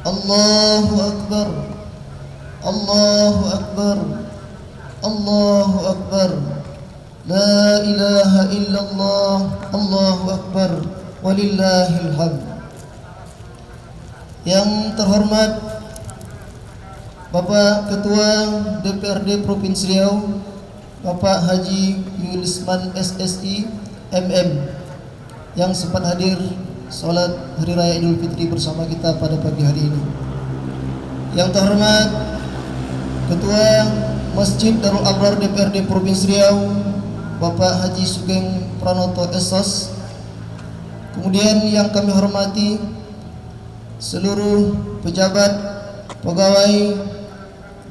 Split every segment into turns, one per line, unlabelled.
Allahu Akbar, Allahu Akbar, Allahu Akbar. La ilaha illallah, Allahu Akbar, walillahil hamd. Yang terhormat Bapak Ketua DPRD Provinsi Riau, Bapak Haji Yulisman SSI MM, yang sempat hadir sholat Hari Raya Idul Fitri bersama kita pada pagi hari ini. Yang terhormat Ketua Masjid Darul Abrar DPRD Provinsi Riau, Bapak Haji Sugeng Pranoto SOS. Kemudian yang kami hormati seluruh pejabat, pegawai,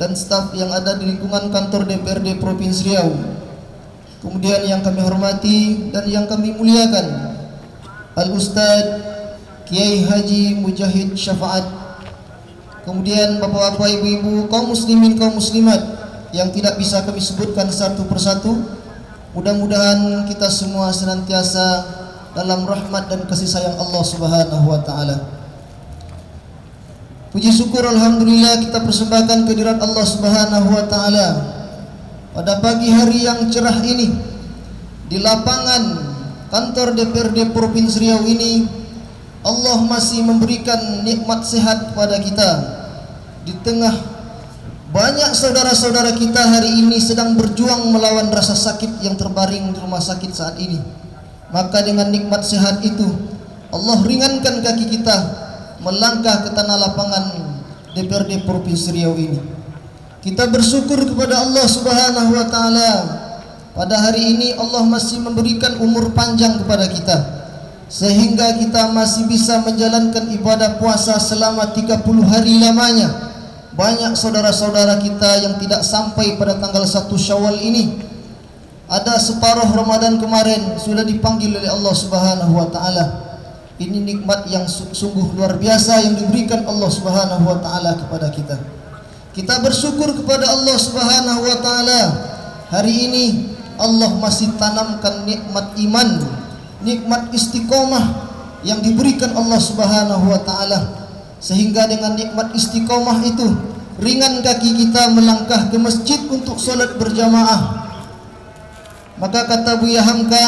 dan staf yang ada di lingkungan kantor DPRD Provinsi Riau. Kemudian yang kami hormati dan yang kami muliakan Al-Ustadz Kiai Haji Mujahid Syafaat. Kemudian bapak-bapak, ibu-ibu, kaum muslimin, kaum muslimat yang tidak bisa kami sebutkan satu persatu. Mudah-mudahan kita semua senantiasa dalam rahmat dan kasih sayang Allah Subhanahu wa taala. Puji syukur alhamdulillah kita persembahkan kehadirat Allah Subhanahu wa taala pada pagi hari yang cerah ini di lapangan kantor DPRD Provinsi Riau ini. Allah masih memberikan nikmat sehat kepada kita di tengah banyak saudara-saudara kita hari ini sedang berjuang melawan rasa sakit yang terbaring di rumah sakit saat ini. Maka dengan nikmat sehat itu Allah ringankan kaki kita melangkah ke tanah lapangan DPRD Provinsi Riau ini. Kita bersyukur kepada Allah Subhanahu wa taala. Pada hari ini Allah masih memberikan umur panjang kepada kita sehingga kita masih bisa menjalankan ibadah puasa selama 30 hari lamanya. Banyak saudara-saudara kita yang tidak sampai pada tanggal 1 Syawal ini. Ada separuh Ramadan kemarin sudah dipanggil oleh Allah Subhanahu wa taala. Ini nikmat yang sungguh luar biasa yang diberikan Allah Subhanahu wa taala kepada kita. Kita bersyukur kepada Allah Subhanahu wa taala. Hari ini Allah masih tanamkan nikmat iman, nikmat istiqomah yang diberikan Allah Subhanahu wa taala. Sehingga dengan nikmat istiqomah itu ringan kaki kita melangkah ke masjid untuk sholat berjamaah. Maka kata Buya Hamka,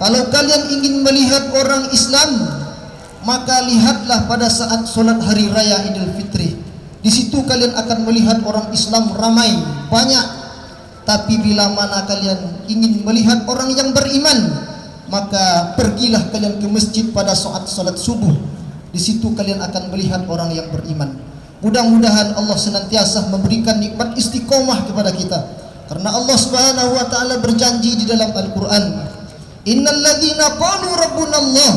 kalau kalian ingin melihat orang Islam, maka lihatlah pada saat sholat hari raya Idul Fitri. Di situ kalian akan melihat orang Islam ramai, banyak. Tapi bila mana kalian ingin melihat orang yang beriman, maka pergilah kalian ke masjid pada saat sholat subuh. Di situ kalian akan melihat orang yang beriman. Mudah-mudahan Allah senantiasa memberikan nikmat istiqomah kepada kita. Karena Allah Subhanahu wa taala berjanji di dalam Al-Qur'an, Innal ladzina qalu rabbuna Allah,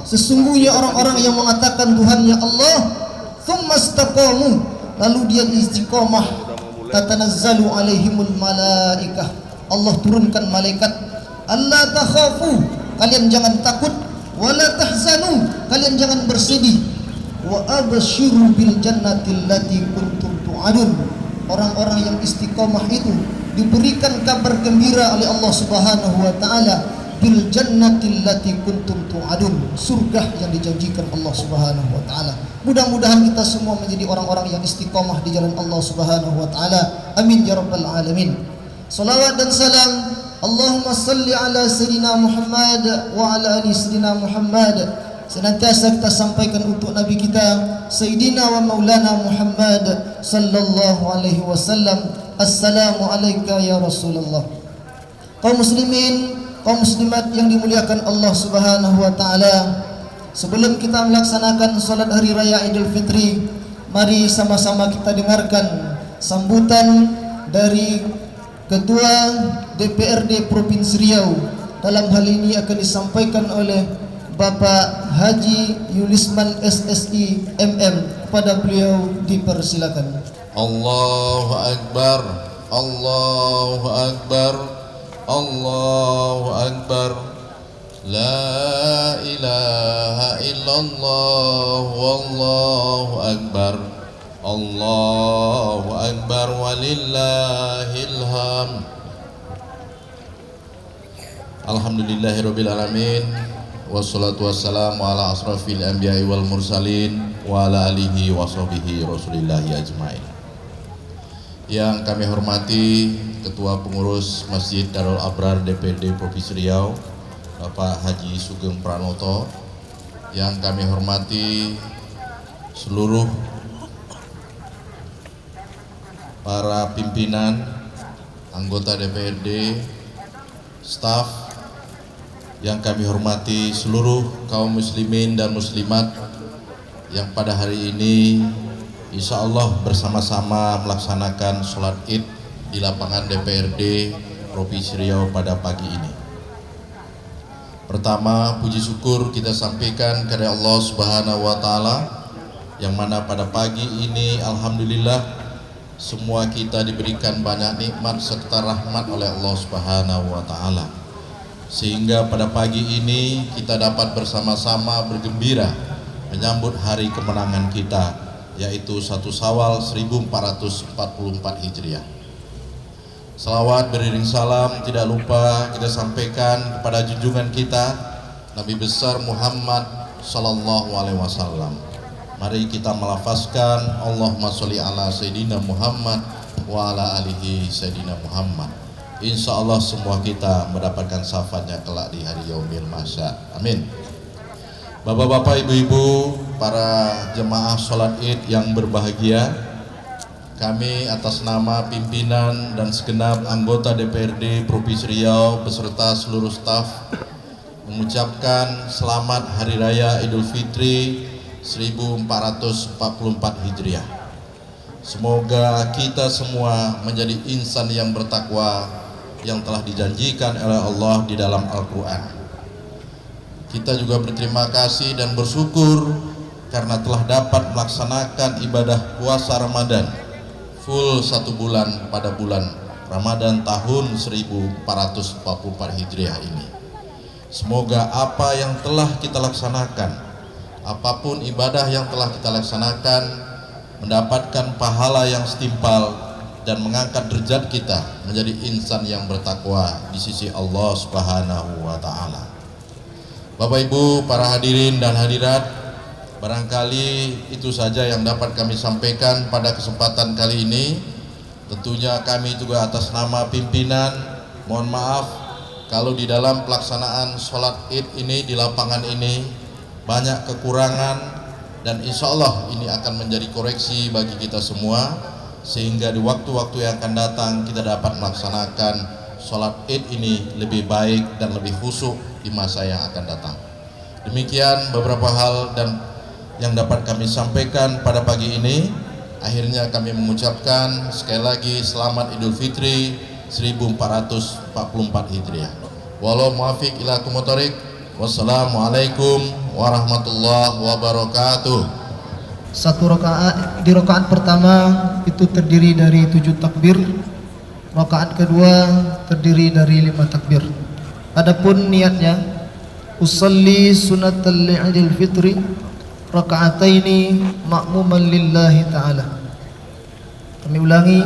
sesungguhnya orang-orang yang mengatakan Tuhannya Allah, tsumma istaqamu, lalu dia istiqomah, tatanazzalu alaihimul malaikah, Allah turunkan malaikat, alla takhafu, kalian jangan takut, wala tahzanu, kalian jangan bersedih, wa absyiru bil jannati allati kuntum tu'adun. Orang-orang yang istiqomah itu diberikan kabar gembira oleh Allah Subhanahu wa taala bil jannati allati kuntum tu'adun, surga yang dijanjikan Allah Subhanahu wa taala. Mudah-mudahan kita semua menjadi orang-orang yang istiqomah di jalan Allah Subhanahu wa taala. Amin ya rabbal alamin. Salawat dan salam Allahumma salli ala Sayyidina Muhammad wa ala ali Sayyidina Muhammad senantiasa kita sampaikan untuk Nabi kita Sayyidina wa Maulana Muhammad sallallahu alaihi wasallam. Assalamu alayka ya Rasulullah. Kaum muslimin, kaum muslimat yang dimuliakan Allah Subhanahu wa taala, sebelum kita melaksanakan salat hari raya Idul Fitri, mari sama-sama kita dengarkan sambutan dari Ketua DPRD Provinsi Riau. Dalam hal ini akan disampaikan oleh Bapak Haji Yulisman SSI MM. Kepada beliau dipersilakan.
Allahu Akbar, Allahu Akbar, Allahu Akbar, La ilaha illallah, Wallahu Akbar, Allahu Akbar, walillahil hamd. Alhamdulillahirabbil alamin, wassalatu wassalamu ala asrafil anbiya'i wal mursalin wa ala alihi wa sahbihi rasulillahi ajmain. Yang kami hormati Ketua Pengurus Masjid Darul Abrar DPRD Provinsi Riau Bapak Haji Sugeng Pranoto, yang kami hormati seluruh para pimpinan, anggota DPRD, staf, yang kami hormati seluruh kaum muslimin dan muslimat yang pada hari ini insya Allah bersama-sama melaksanakan sholat id di lapangan DPRD Provinsi Riau pada pagi ini. Pertama, puji syukur kita sampaikan kepada Allah Subhanahu wa Ta'ala, yang mana pada pagi ini alhamdulillah semua kita diberikan banyak nikmat serta rahmat oleh Allah Subhanahu wa Ta'ala, sehingga pada pagi ini kita dapat bersama-sama bergembira menyambut hari kemenangan kita, yaitu 1 Syawal 1444 Hijriah. Salawat beriring salam tidak lupa kita sampaikan kepada junjungan kita Nabi besar Muhammad sallallahu alaihi wasallam. Mari kita melafazkan Allahumma sholli ala Sayyidina Muhammad wa ala alihi Sayyidina Muhammad. Insya Allah semua kita mendapatkan syafaatnya kelak di hari yaumil mahsyar. Amin. Bapak-bapak, ibu-ibu, para jemaah sholat id yang berbahagia, kami atas nama pimpinan dan segenap anggota DPRD Provinsi Riau beserta seluruh staf mengucapkan selamat Hari Raya Idul Fitri 1444 Hijriah. Semoga kita semua menjadi insan yang bertakwa yang telah dijanjikan oleh Allah di dalam Al-Quran. Kita juga berterima kasih dan bersyukur karena telah dapat melaksanakan ibadah puasa Ramadan full 1 bulan pada bulan Ramadan tahun 1444 Hijriah ini. Semoga apa yang telah kita laksanakan, apapun ibadah yang telah kita laksanakan, mendapatkan pahala yang setimpal dan mengangkat derajat kita menjadi insan yang bertakwa di sisi Allah Subhanahu wa Ta'ala. Bapak Ibu, para hadirin dan hadirat, barangkali itu saja yang dapat kami sampaikan pada kesempatan kali ini. Tentunya kami juga atas nama pimpinan mohon maaf kalau di dalam pelaksanaan sholat id ini di lapangan ini banyak kekurangan, dan insya Allah ini akan menjadi koreksi bagi kita semua, sehingga di waktu-waktu yang akan datang kita dapat melaksanakan sholat id ini lebih baik dan lebih khusyuk di masa yang akan datang. Demikian beberapa hal dan yang dapat kami sampaikan pada pagi ini. Akhirnya kami mengucapkan sekali lagi selamat Idul Fitri 1444 Hijriah. Wallahu muwaffiq ila aqwamit thoriq. Wassalamualaikum warahmatullahi wabarakatuh.
1 rakaat, di rakaat pertama itu terdiri dari 7 takbir, rakaat kedua terdiri dari 5 takbir. Adapun niatnya, usalli sunatal Idul Fitri raka'ataini ma'muman lillahi ta'ala. Kami ulangi,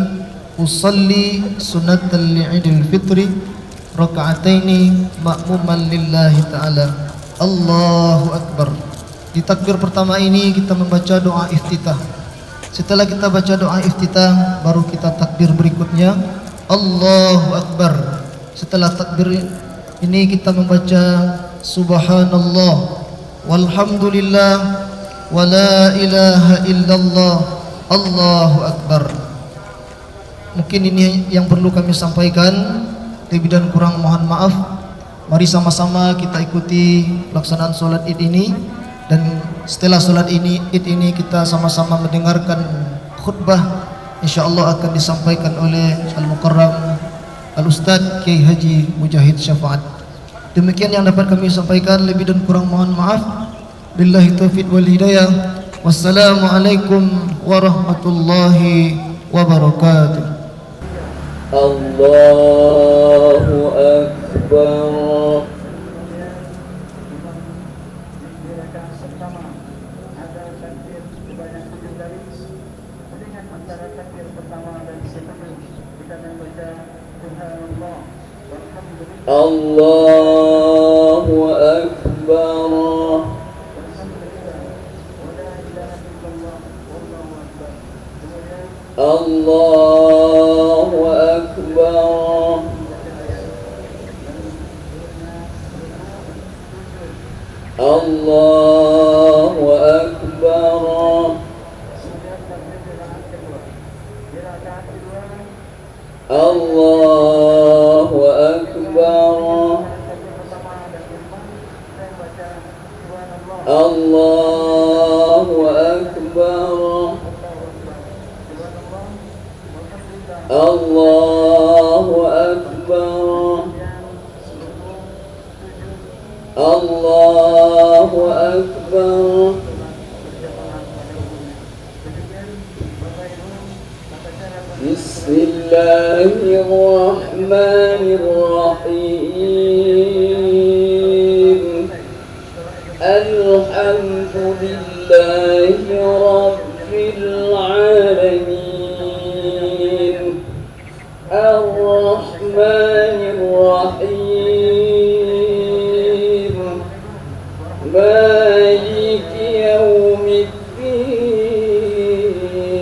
usalli sunatal Idul Fitri raka'ataini ma'muman lillahi ta'ala. Allahu Akbar. Di takbir pertama ini kita membaca doa iftitah. Setelah kita baca doa iftitah, baru kita takbir berikutnya Allahu Akbar. Setelah takbir ini kita membaca subhanallah walhamdulillah wa la ilaha illallah Allahu Akbar. Mungkin ini yang perlu kami sampaikan, lebih dan kurang mohon maaf. Mari sama-sama kita ikuti pelaksanaan sholat id ini, dan setelah sholat id ini kita sama-sama mendengarkan khutbah, insyaallah akan disampaikan oleh Al-Mukarram Al-Ustadz Kiai Haji Mujahid Syafaat. Demikian yang dapat kami sampaikan, lebih dan kurang mohon maaf. Billahi taufiq wal hidayah. Wassalamualaikum warahmatullahi wabarakatuh.
Allahu Akbar. Allahu Akbar. الله أكبر الله أكبر الله أكبر الله أكبر الله أكبر الله أكبر بسم الله الرحمن الرحيم الحمد لله رب العالمين الرحمن الرحيم مالك يوم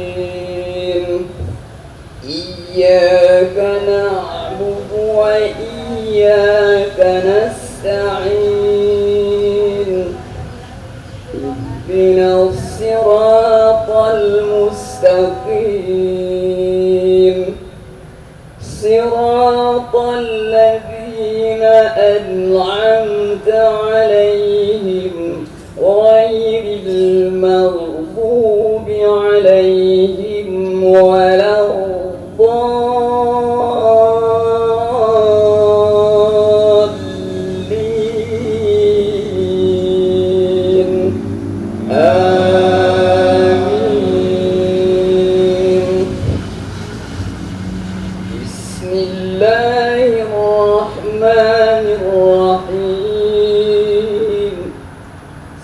الدين إياك نعبد وإياك نستعين اهدنا الصراط المستقيم صراط الذين أنعمت عليهم غير المغضوب عليهم ولا الضالين آمين بسم الله الرحمن الرحيم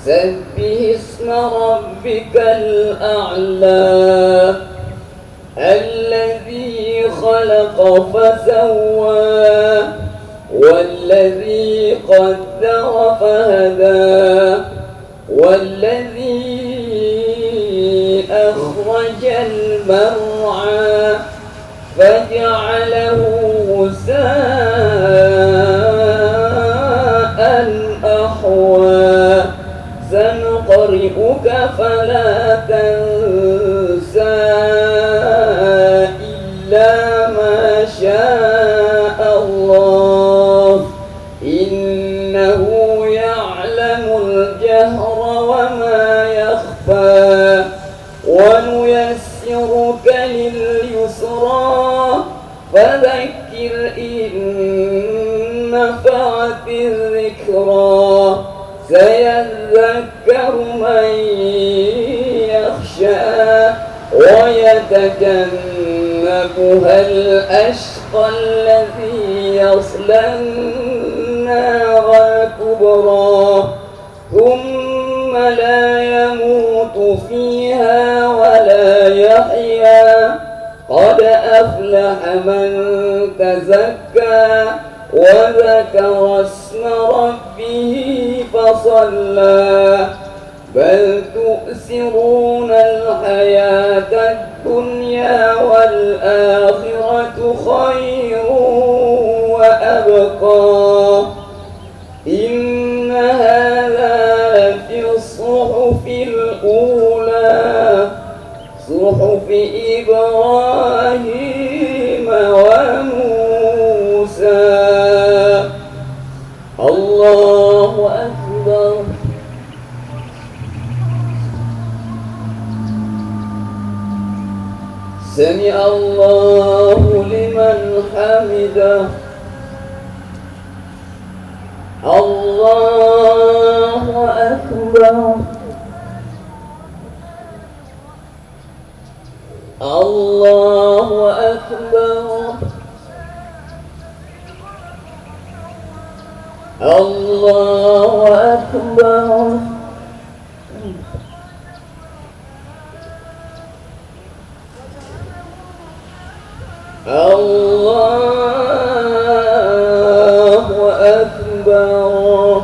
سبح اسم ربك الأعلى الذي خلق فسوى والذي قدر فهدى والذي أخرج المرعى فجعله غثاء أحوى سنقرئك فلا تنسى إلا ما شاء الله إنه يعلم الجهر وما يخفى ونيسرك لليسرى فذكر إن نفعت الذكرى سيذكر من يخشى ويتجنبها الأشقى الذي يصلى النار الكبرى ثم لا يموت فيها ولا يحيا قد أفلح من تزكى وذكر اسم ربه فصلى بل تؤثرون الحياة الدنيا والآخرة خير وأبقى إن هذا لفي الصحف الأولى صحف إبراهيم وموسى الله أكبر سمع الله لمن حمده الله أكبر الله أكبر الله أكبر الله أكبر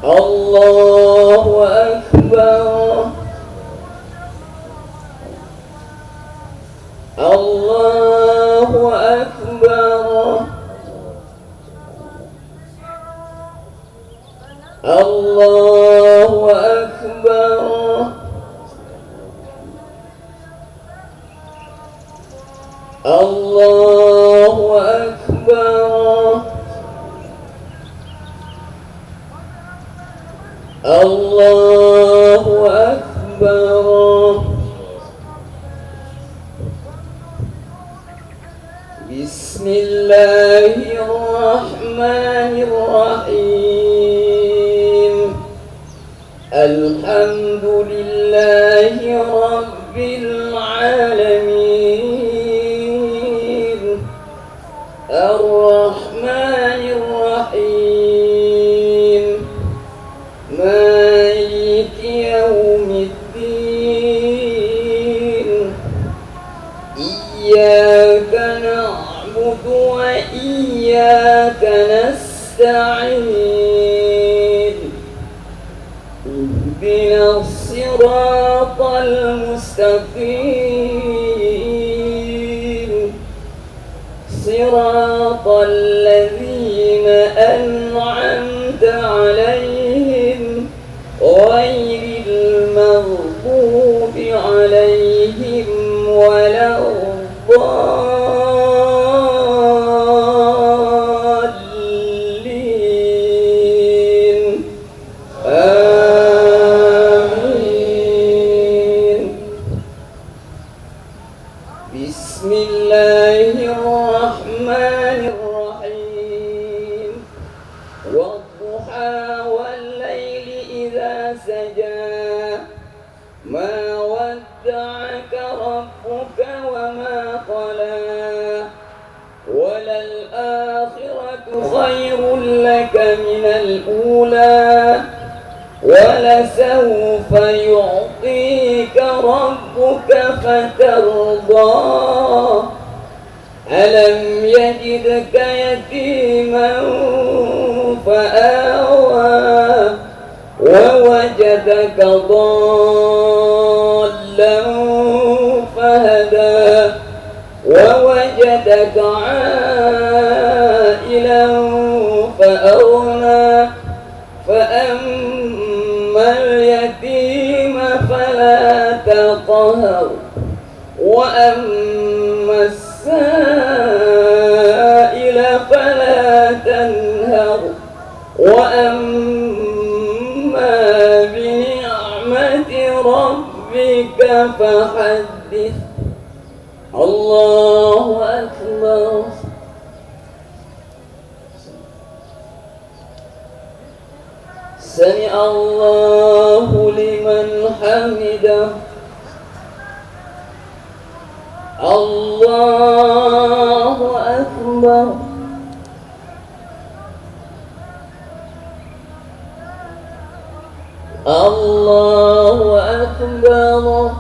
الله أكبر بسم الله الرحمن الرحيم الحمد لله رب العالمين الرحمن الرحيم مالك يوم الدين إياك نعبد وإياك نستعين اهدنا الصراط المستقيم صراط الذين أنعمت عليهم غير المغضوب عليهم ولا الضالين آمين بسم الله الرحمن الرحيم والضحى والليل إذا سجى ما ودعك ربك وما قلى وللآخرة خير لك من الأولى ولسوف يعطيك ربك فترضى ألم يجدك يتيما فآوى ووجدك ضالا فهدى ووجدك عائلا فأغنى فأما اليتيم فلا تقهر وأما السائل فلا تنهر وأما بنعمة ربك فحدث الله أكبر سمع الله لمن حمده الله أكبر الله أكبر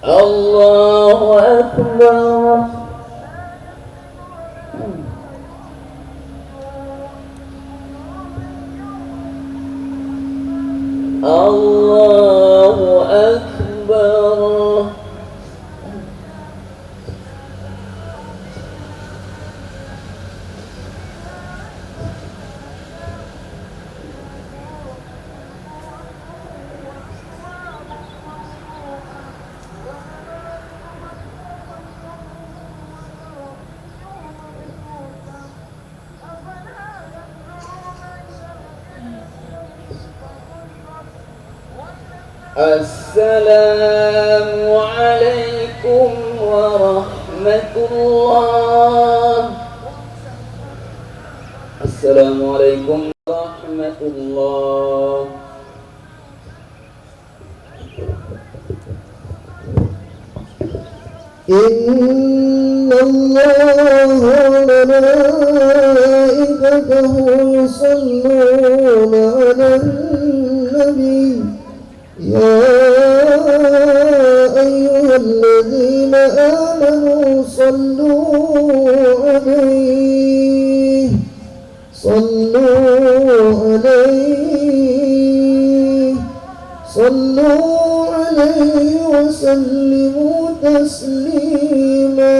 الله أكبر الله أكبر السلام عليكم ورحمة الله السلام عليكم ورحمة الله
إن الله وملائكته يصلون على النبي يا أيها الذين آمنوا صلوا عليه وسلموا تسليما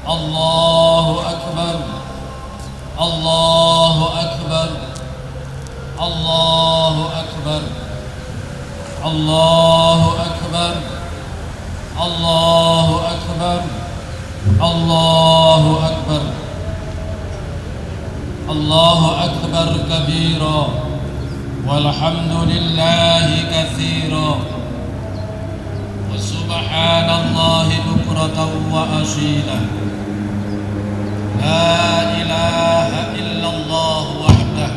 الله أكبر الله أكبر الله أكبر الله أكبر الله أكبر الله أكبر الله أكبر كبيرا والحمد لله كثيرا وسبحان الله بكرة وأصيلا لا إله إلا الله وحده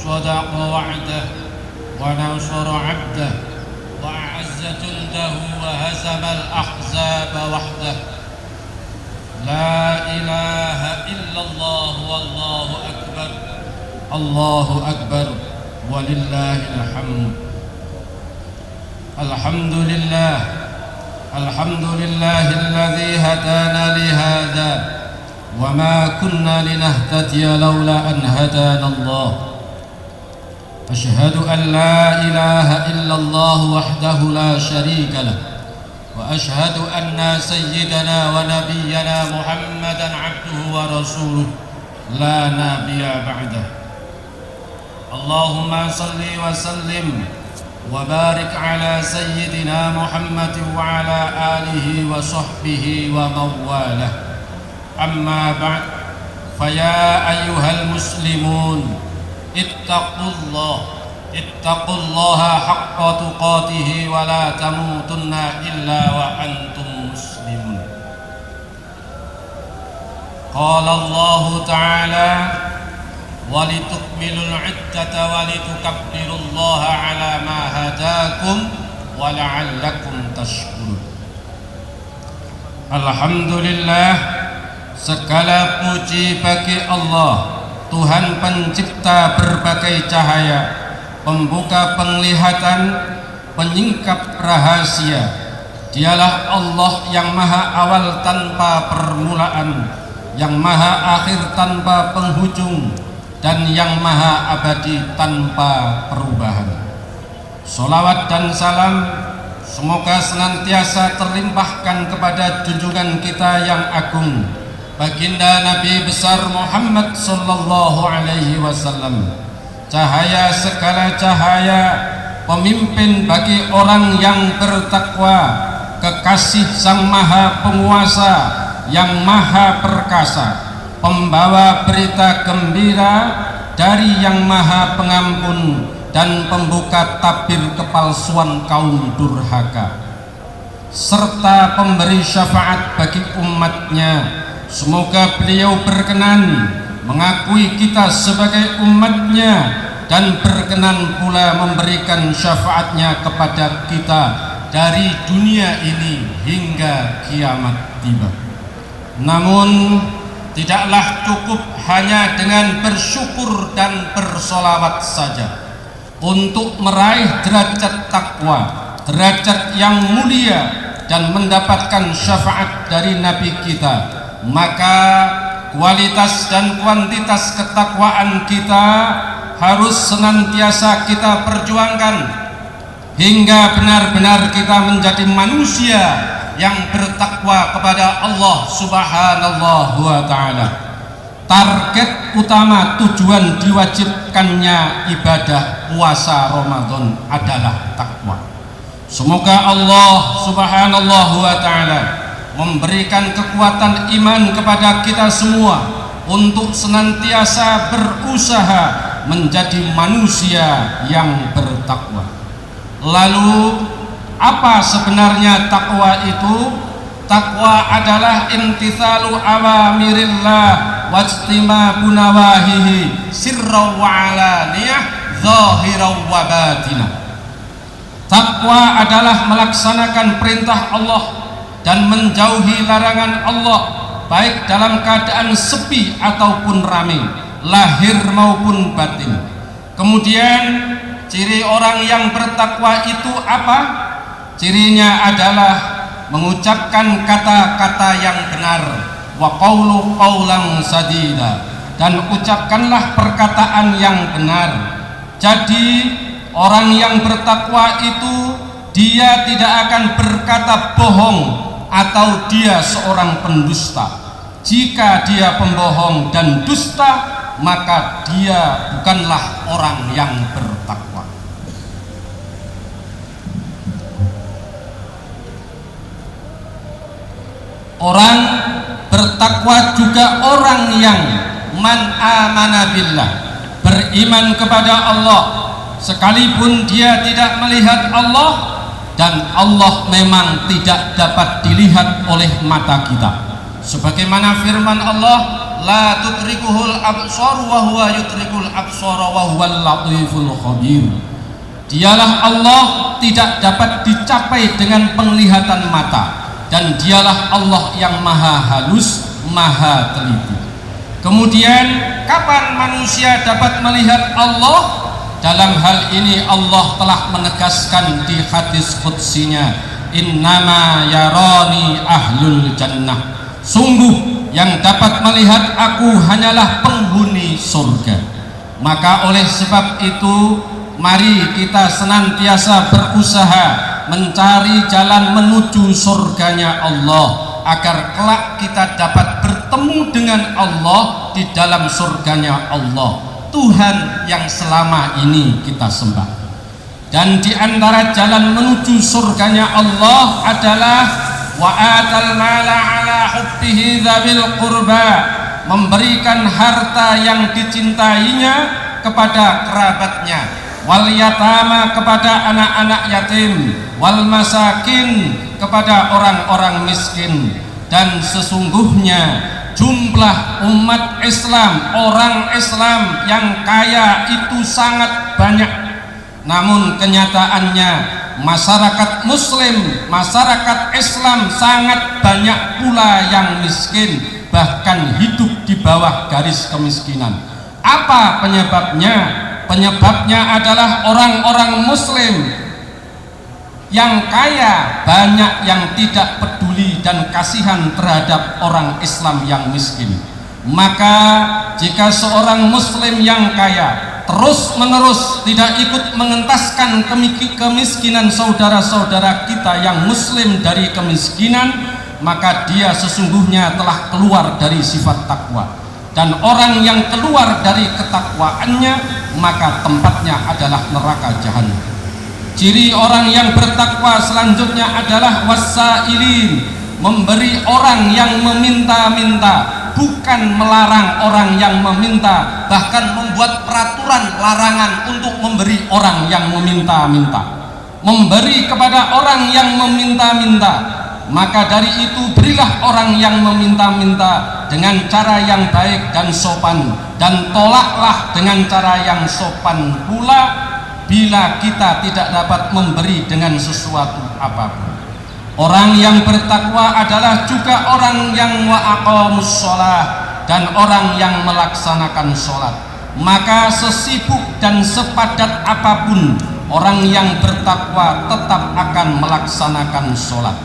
صدق وعده ونصر عبده وأعز جنده وهزم الأحزاب وحده لا إله إلا الله والله أكبر الله أكبر ولله الحمد الحمد لله الذي هدانا لهذا وما كنا لنهتدي لولا أن هدانا الله أشهد أن لا إله إلا الله وحده لا شريك له وأشهد أن سيدنا ونبينا محمدا عبده ورسوله لا نبي بعده اللهم صل وسلم وبارك على سيدنا محمد وعلى آله وصحبه ومن والاه أما بعد فيا أيها المسلمون اتقوا الله حق تقاته ولا تموتن إلا وأنتم مسلمون قال الله تعالى ولتكملوا العدة ولتكبروا الله على ما هداكم ولعلكم تشكرون. Alhamdulillah, segala puji bagi Allah, Tuhan pencipta berbagai cahaya, pembuka penglihatan, penyingkap rahasia. Dialah Allah yang maha awal tanpa permulaan, yang maha akhir tanpa penghujung, dan yang maha abadi tanpa perubahan. Salawat dan salam semoga senantiasa terlimpahkan kepada junjungan kita yang agung, baginda Nabi besar Muhammad sallallahu alaihi wasallam, cahaya segala cahaya, pemimpin bagi orang yang bertakwa, kekasih Sang Maha Penguasa yang maha perkasa, pembawa berita gembira dari Yang Maha Pengampun dan pembuka tabir kepalsuan kaum durhaka, serta pemberi syafaat bagi umatnya. Semoga beliau berkenan mengakui kita sebagai umatnya dan berkenan pula memberikan syafaatnya kepada kita dari dunia ini hingga kiamat tiba. Namun tidaklah cukup hanya dengan bersyukur dan bersolawat saja untuk meraih derajat takwa, derajat yang mulia dan mendapatkan syafaat dari Nabi kita. Maka kualitas dan kuantitas ketakwaan kita harus senantiasa kita perjuangkan hingga benar-benar kita menjadi manusia yang bertakwa kepada Allah Subhanahu wa ta'ala. Target utama tujuan diwajibkannya ibadah puasa Ramadan adalah takwa. Semoga Allah Subhanahu wa ta'ala memberikan kekuatan iman kepada kita semua untuk senantiasa berusaha menjadi manusia yang bertakwa. Lalu apa sebenarnya takwa itu? Takwa adalah imtithalu awamirillah wajtimabu nawahihi sirra wa alaniyah zahira wa batinah. Takwa adalah melaksanakan perintah Allah dan menjauhi larangan Allah, baik dalam keadaan sepi ataupun ramai, lahir maupun batin. Kemudian ciri orang yang bertakwa itu apa? Cirinya adalah mengucapkan kata-kata yang benar, wa qawlu qawlan sadida, dan ucapkanlah perkataan yang benar. Jadi orang yang bertakwa itu dia tidak akan berkata bohong atau dia seorang pendusta. Jika dia pembohong dan dusta, maka dia bukanlah orang yang bertakwa. Orang bertakwa juga orang yang man amana billah, beriman kepada Allah sekalipun dia tidak melihat Allah, dan Allah memang tidak dapat dilihat oleh mata kita. Sebagaimana firman Allah, la tudrikuhul absar wa huwa yudrikul absar wa huwal latiful khabir. Dialah Allah tidak dapat dicapai dengan penglihatan mata, dan dialah Allah yang maha halus, maha teliti. Kemudian kapan manusia dapat melihat Allah? Dalam hal ini Allah telah menegaskan di hadis qudsinya, innama yarani ahlul jannah. Sungguh yang dapat melihat aku hanyalah penghuni surga. Maka oleh sebab itu, mari kita senantiasa berusaha mencari jalan menuju surganya Allah, agar kelak kita dapat bertemu dengan Allah di dalam surganya Allah, Tuhan yang selama ini kita sembah. Dan di antara jalan menuju surganya Allah adalah wa atal mala ala hubbihi dzabil qurba, memberikan harta yang dicintainya kepada kerabatnya, wal yatama kepada anak-anak yatim, wal masakin kepada orang-orang miskin. Dan sesungguhnya jumlah umat Islam, orang Islam yang kaya itu sangat banyak, namun kenyataannya masyarakat Muslim, masyarakat Islam sangat banyak pula yang miskin, bahkan hidup di bawah garis kemiskinan. Apa penyebabnya? Penyebabnya adalah orang-orang Muslim yang kaya banyak yang tidak peduli dan kasihan terhadap orang Islam yang miskin. Maka jika seorang Muslim yang kaya terus-menerus tidak ikut mengentaskan kemiskinan saudara-saudara kita yang Muslim dari kemiskinan, maka dia sesungguhnya telah keluar dari sifat takwa. Dan orang yang keluar dari ketakwaannya, maka tempatnya adalah neraka jahanam. Ciri orang yang bertakwa selanjutnya adalah wasailin, memberi orang yang meminta-minta, bukan melarang orang yang meminta, bahkan membuat peraturan larangan untuk memberi orang yang meminta-minta. Memberi kepada orang yang meminta-minta, maka dari itu berilah orang yang meminta-minta dengan cara yang baik dan sopan, dan tolaklah dengan cara yang sopan pula bila kita tidak dapat memberi dengan sesuatu apapun. Orang yang bertakwa adalah juga orang yang wa'aqamus sholah, dan orang yang melaksanakan sholat. Maka sesibuk dan sepadat apapun, orang yang bertakwa tetap akan melaksanakan sholat.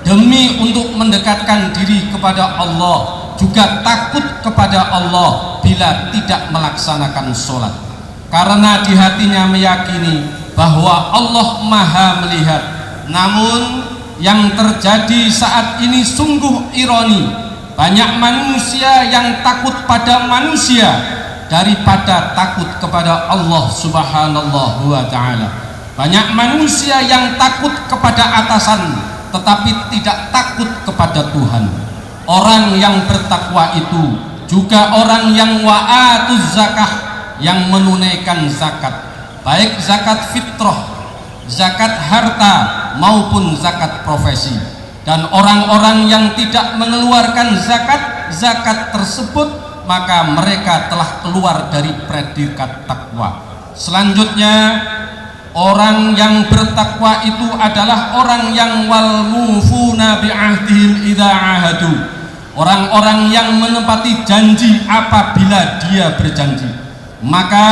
Demi untuk mendekatkan diri kepada Allah, juga takut kepada Allah bila tidak melaksanakan sholat. Karena di hatinya meyakini bahwa Allah maha melihat. Namun yang terjadi saat ini sungguh ironi. Banyak manusia yang takut pada manusia daripada takut kepada Allah subhanahu wa ta'ala. Banyak manusia yang takut kepada atasan tetapi tidak takut kepada Tuhan. Orang yang bertakwa itu juga orang yang wa'atuz zakah, yang menunaikan zakat, baik zakat fitrah, zakat harta maupun zakat profesi. Dan orang-orang yang tidak mengeluarkan zakat tersebut, maka mereka telah keluar dari predikat takwa. Selanjutnya, orang yang bertakwa itu adalah orang yang wal mufuna bi'ahdihim idza ahadu, orang-orang yang menepati janji apabila dia berjanji. Maka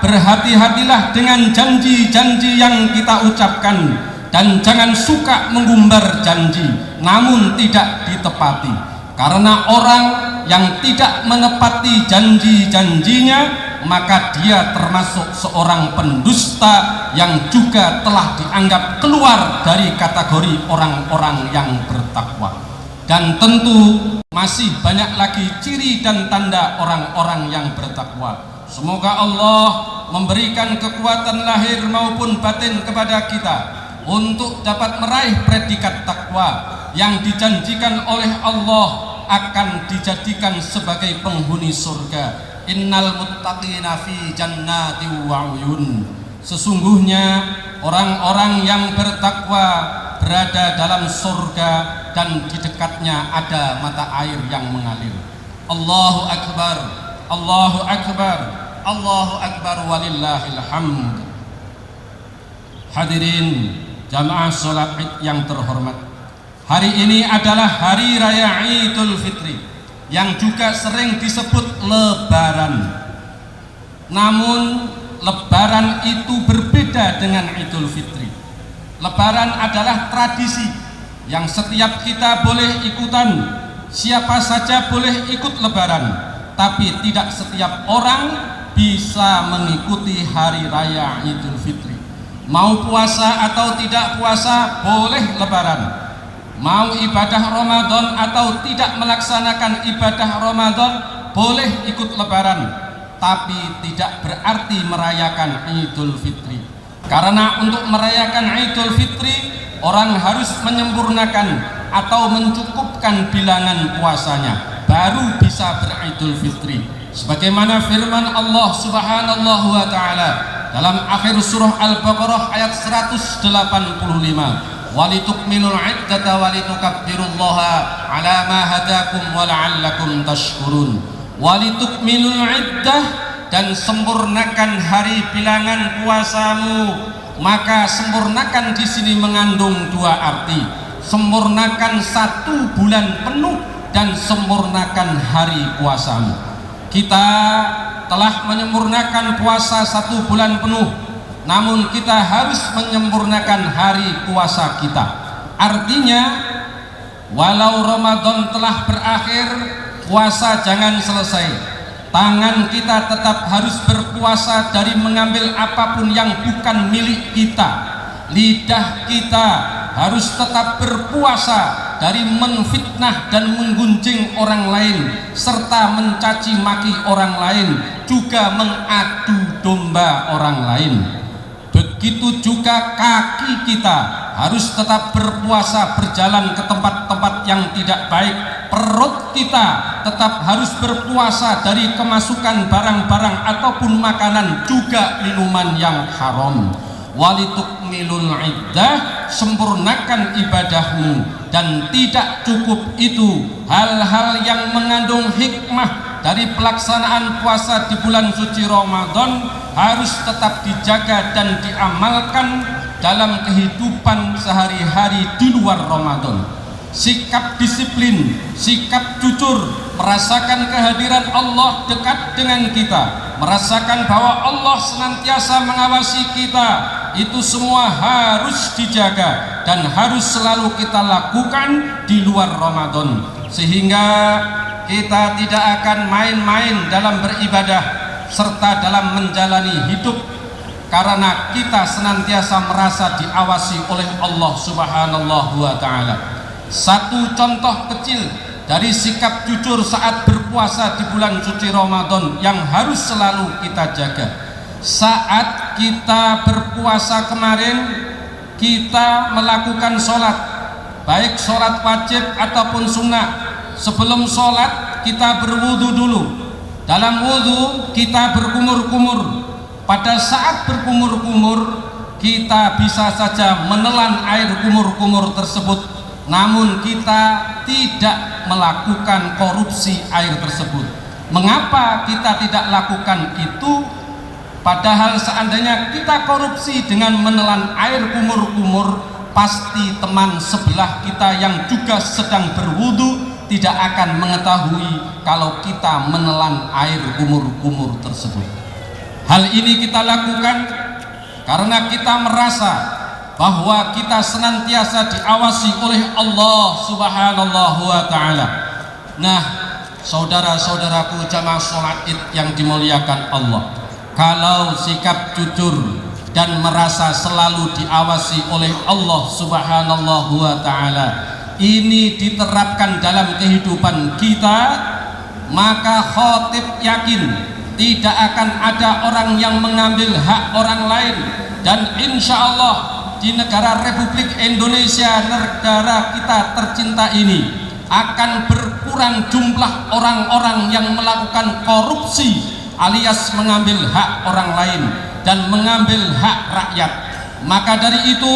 berhati-hatilah dengan janji-janji yang kita ucapkan, dan jangan suka mengumbar janji namun tidak ditepati. Karena orang yang tidak menepati janji-janjinya, maka dia termasuk seorang pendusta yang juga telah dianggap keluar dari kategori orang-orang yang bertakwa. Dan tentu masih banyak lagi ciri dan tanda orang-orang yang bertakwa. Semoga Allah memberikan kekuatan lahir maupun batin kepada kita untuk dapat meraih predikat takwa yang dijanjikan oleh Allah akan dijadikan sebagai penghuni surga. Innal muttaqina fi jannati wa uyun. Sesungguhnya orang-orang yang bertakwa berada dalam surga dan di dekatnya ada mata air yang mengalir. Allahu akbar, Allahu akbar, Allahu akbar walillahil hamd. Hadirin jamaah salat Id yang terhormat, hari ini adalah hari raya Idul Fitri yang juga sering disebut Lebaran. Namun Lebaran itu berbeda dengan Idul Fitri. Lebaran adalah tradisi yang setiap kita boleh ikutan, siapa saja boleh ikut Lebaran, tapi tidak setiap orang bisa mengikuti hari raya Idul Fitri. Mau puasa atau tidak puasa boleh Lebaran, mau ibadah Ramadan atau tidak melaksanakan ibadah Ramadan boleh ikut Lebaran, tapi tidak berarti merayakan Idul Fitri. Karena untuk merayakan Idul Fitri orang harus menyempurnakan atau mencukupkan bilangan puasanya baru bisa beridul fitri. Sebagaimana firman Allah Subhanahu wa taala dalam akhir surah Al-Baqarah ayat 185, walitukminul iddata walitukabbirullaha ala ma hadakum wa la'allakum tashkurun. Walitukminul iddah, dan sempurnakan hari bilangan puasamu. Maka sempurnakan di sini mengandung dua arti, sempurnakan 1 bulan penuh dan sempurnakan hari puasamu. Kita telah menyempurnakan puasa 1 bulan penuh, namun kita harus menyempurnakan hari puasa kita. Artinya walau Ramadan telah berakhir, puasa jangan selesai. Tangan kita tetap harus berpuasa dari mengambil apapun yang bukan milik kita. Lidah kita harus tetap berpuasa dari menfitnah dan menggunjing orang lain, serta mencaci maki orang lain, juga mengadu domba orang lain. Begitu juga kaki kita harus tetap berpuasa berjalan ke tempat-tempat yang tidak baik. Perut kita tetap harus berpuasa dari kemasukan barang-barang ataupun makanan, juga minuman yang haram. Walitukmilul iddah, sempurnakan ibadahmu. Dan tidak cukup itu, hal-hal yang mengandung hikmah dari pelaksanaan puasa di bulan suci Ramadan harus tetap dijaga dan diamalkan dalam kehidupan sehari-hari di luar Ramadan. Sikap disiplin, sikap jujur, merasakan kehadiran Allah dekat dengan kita, merasakan bahwa Allah senantiasa mengawasi kita, itu semua harus dijaga dan harus selalu kita lakukan di luar Ramadan, sehingga kita tidak akan main-main dalam beribadah serta dalam menjalani hidup, karena kita senantiasa merasa diawasi oleh Allah Subhanahu wa taala. Satu contoh kecil dari sikap jujur saat berpuasa di bulan suci Ramadan yang harus selalu kita jaga. Saat kita berpuasa kemarin, kita melakukan sholat, baik sholat wajib ataupun sunnah. Sebelum sholat kita berwudu dulu. Dalam wudu kita berkumur-kumur. Pada saat berkumur-kumur kita bisa saja menelan air kumur-kumur tersebut, namun kita tidak melakukan korupsi air tersebut. Mengapa kita tidak lakukan itu? Padahal seandainya kita korupsi dengan menelan air kumur-kumur, pasti teman sebelah kita yang juga sedang berwudu tidak akan mengetahui kalau kita menelan air kumur-kumur tersebut. Hal ini kita lakukan karena kita merasa bahwa kita senantiasa diawasi oleh Allah Subhanahu wa taala. Nah, saudara-saudaraku jamaah sholat id yang dimuliakan Allah, kalau sikap jujur dan merasa selalu diawasi oleh Allah Subhanahu wa Ta'ala ini diterapkan dalam kehidupan kita, maka khatib yakin tidak akan ada orang yang mengambil hak orang lain, dan insya Allah di negara Republik Indonesia, negara kita tercinta ini, akan berkurang jumlah orang-orang yang melakukan korupsi alias mengambil hak orang lain dan mengambil hak rakyat. Maka dari itu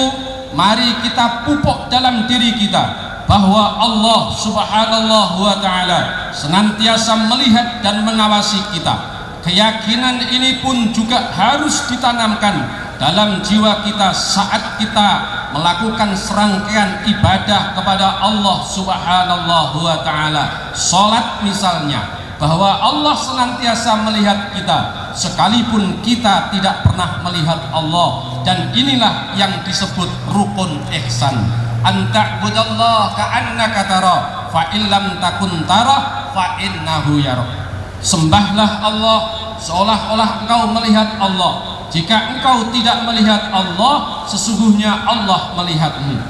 mari kita pupuk dalam diri kita bahwa Allah Subhanahu wa Ta'ala senantiasa melihat dan mengawasi kita. Keyakinan ini pun juga harus ditanamkan dalam jiwa kita saat kita melakukan serangkaian ibadah kepada Allah Subhanahu wa Ta'ala. Salat misalnya, bahwa Allah senantiasa melihat kita sekalipun kita tidak pernah melihat Allah, dan inilah yang disebut rukun ihsan. Anta'budallaha ka'annaka tara fa illam takun tara fa innahu yara. Sembahlah Allah seolah-olah engkau melihat Allah. Jika engkau tidak melihat Allah, sesungguhnya Allah melihatmu.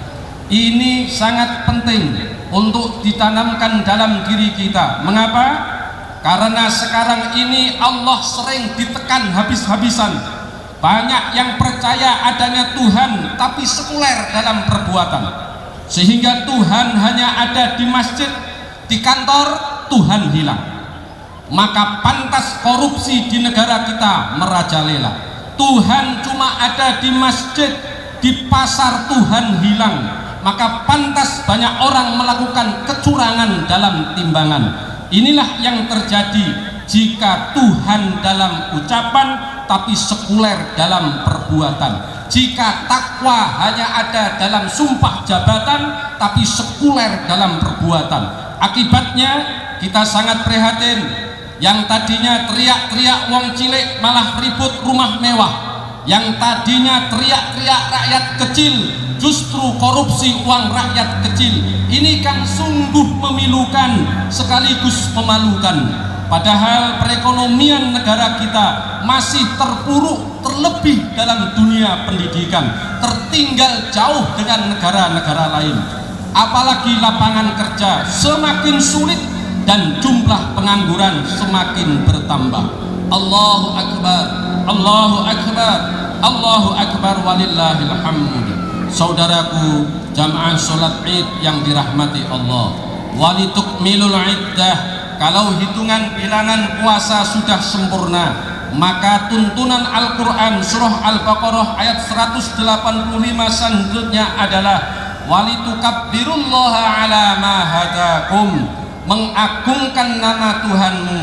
Ini sangat penting untuk ditanamkan dalam diri kita. Mengapa? Karena sekarang ini Allah sering ditekan habis-habisan. Banyak yang percaya adanya Tuhan tapi sekuler dalam perbuatan, sehingga Tuhan hanya ada di masjid, di kantor Tuhan hilang. Maka pantas korupsi di negara kita merajalela. Tuhan cuma ada di masjid, di pasar Tuhan hilang. Maka pantas banyak orang melakukan kecurangan dalam timbangan. Inilah yang terjadi jika Tuhan dalam ucapan tapi sekuler dalam perbuatan. Jika takwa hanya ada dalam sumpah jabatan tapi sekuler dalam perbuatan. Akibatnya kita sangat prihatin. Yang tadinya teriak-teriak wong cilik malah ribut rumah mewah. Yang tadinya teriak-teriak rakyat kecil justru korupsi uang rakyat kecil. Ini kan sungguh memilukan sekaligus memalukan. Padahal perekonomian negara kita masih terpuruk, terlebih dalam dunia pendidikan, tertinggal jauh dengan negara-negara lain. Apalagi lapangan kerja semakin sulit dan jumlah pengangguran semakin bertambah. Allahu Akbar, Allahu Akbar, Allahu Akbar walillahil hamd. Saudaraku jamaah sholat id yang dirahmati Allah, walitukmilul iddah, kalau hitungan bilangan puasa sudah sempurna, maka tuntunan Al-Quran surah Al-Baqarah ayat 185 selanjutnya adalah walitukabbirullaha ala ma hadakum, mengagungkan nama Tuhanmu.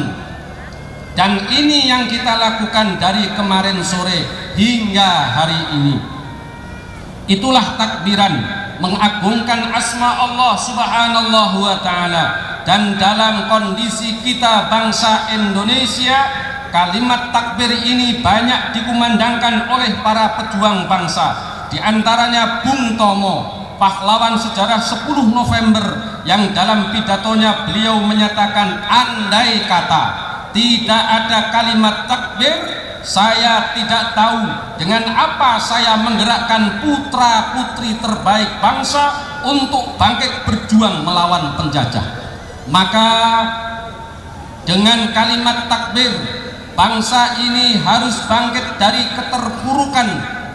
Dan ini yang kita lakukan dari kemarin sore hingga hari ini. Itulah takbiran, mengagungkan asma Allah Subhanahu wa Ta'ala. Dan dalam kondisi kita bangsa Indonesia, kalimat takbir ini banyak dikumandangkan oleh para pejuang bangsa. Di antaranya Bung Tomo, pahlawan sejarah 10 November, yang dalam pidatonya beliau menyatakan, andai kata tidak ada kalimat takbir, saya tidak tahu dengan apa saya menggerakkan putra-putri terbaik bangsa untuk bangkit berjuang melawan penjajah. Maka dengan kalimat takbir, bangsa ini harus bangkit dari keterpurukan,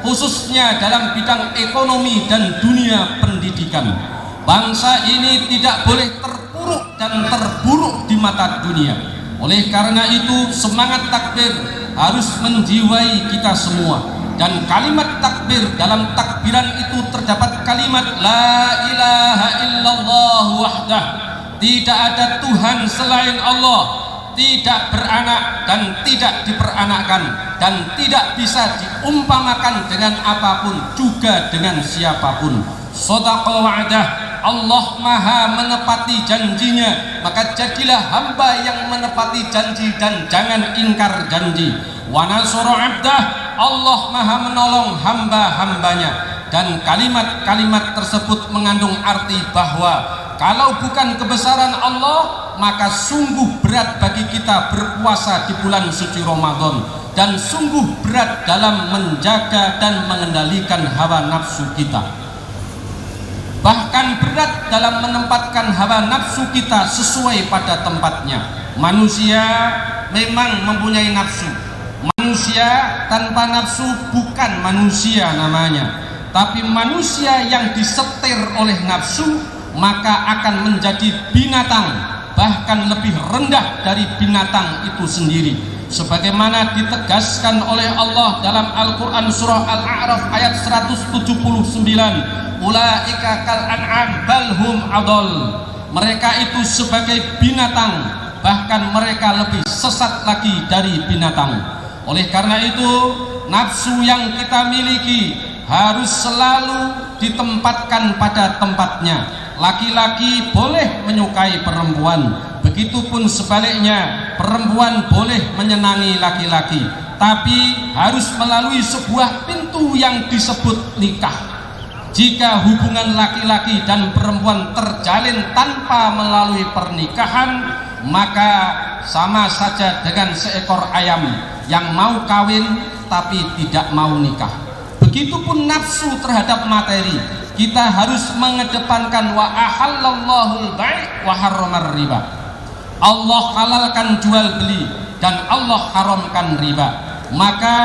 khususnya dalam bidang ekonomi dan dunia pendidikan. Bangsa ini tidak boleh terpuruk dan terburuk di mata dunia. Oleh karena itu semangat takbir harus menjiwai kita semua. Dan kalimat takbir, dalam takbiran itu terdapat kalimat la ilaha illallah wahdah, tidak ada Tuhan selain Allah, tidak beranak dan tidak diperanakkan, dan tidak bisa diumpamakan dengan apapun, juga dengan siapapun. Shadaqa wa'dah, Allah maha menepati janjinya, maka jadilah hamba yang menepati janji dan jangan ingkar janji. Wa nasara 'abdah, Allah maha menolong hamba-hambanya. Dan kalimat-kalimat tersebut mengandung arti bahwa kalau bukan kebesaran Allah, maka sungguh berat bagi kita berpuasa di bulan suci Ramadan, dan sungguh berat dalam menjaga dan mengendalikan hawa nafsu kita. Bahkan berat dalam menempatkan hawa nafsu kita sesuai pada tempatnya. Manusia memang mempunyai nafsu. Manusia tanpa nafsu bukan manusia namanya, tapi manusia yang disetir oleh nafsu maka akan menjadi binatang, bahkan lebih rendah dari binatang itu sendiri, sebagaimana ditegaskan oleh Allah dalam Al-Quran surah Al-A'raf ayat 179, ulaika kal an'am bal hum adol. Mereka itu sebagai binatang, bahkan mereka lebih sesat lagi dari binatang. Oleh karena itu, nafsu yang kita miliki harus selalu ditempatkan pada tempatnya. Laki-laki boleh menyukai perempuan, begitupun sebaliknya, perempuan boleh menyenangi laki-laki, tapi harus melalui sebuah pintu yang disebut nikah. Jika hubungan laki-laki dan perempuan terjalin tanpa melalui pernikahan, maka sama saja dengan seekor ayam yang mau kawin tapi tidak mau nikah. Begitupun nafsu terhadap materi, kita harus mengedepankan wa ahallallahul bai' wa harramar riba. Allah halalkan jual beli dan Allah haramkan riba. Maka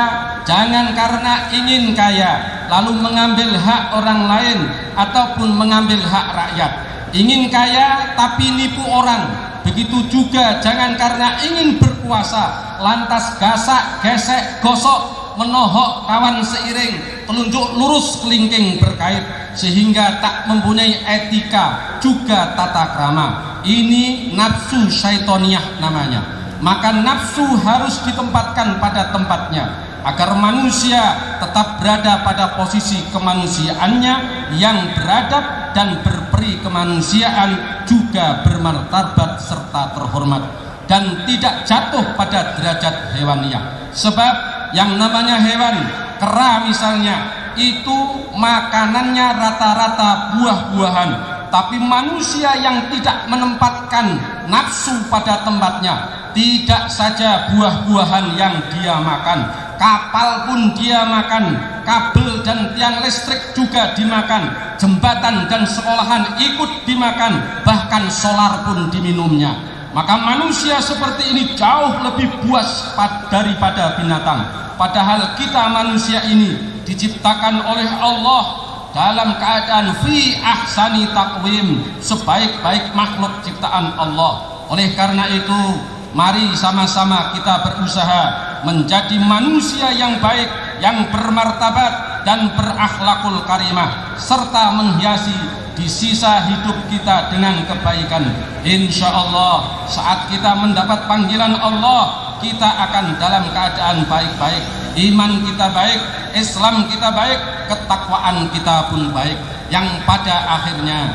jangan karena ingin kaya lalu mengambil hak orang lain ataupun mengambil hak rakyat. Ingin kaya tapi nipu orang. Begitu juga jangan karena ingin berkuasa lantas gasak, gesek, gosok, menohok kawan seiring, telunjuk lurus kelingking berkait, sehingga tak mempunyai etika juga tata krama. Ini nafsu syaitoniyah namanya. Maka nafsu harus ditempatkan pada tempatnya agar manusia tetap berada pada posisi kemanusiaannya yang beradab dan berperi kemanusiaan, juga bermartabat serta terhormat, dan tidak jatuh pada derajat hewaniyah. Sebab yang namanya hewan, kera misalnya, itu makanannya rata-rata buah-buahan, tapi manusia yang tidak menempatkan nafsu pada tempatnya, tidak saja buah-buahan yang dia makan, kapal pun dia makan, kabel dan tiang listrik juga dimakan, jembatan dan sekolahan ikut dimakan, bahkan solar pun diminumnya. Maka manusia seperti ini jauh lebih buas daripada binatang. Padahal kita manusia ini diciptakan oleh Allah dalam keadaan fi ahsani taqwim, sebaik-baik makhluk ciptaan Allah. Oleh karena itu, mari sama-sama kita berusaha menjadi manusia yang baik, yang bermartabat dan berakhlakul karimah, serta menghiasi di sisa hidup kita dengan kebaikan. Insya Allah saat kita mendapat panggilan Allah, kita akan dalam keadaan baik-baik, iman kita baik, Islam kita baik, ketakwaan kita pun baik, yang pada akhirnya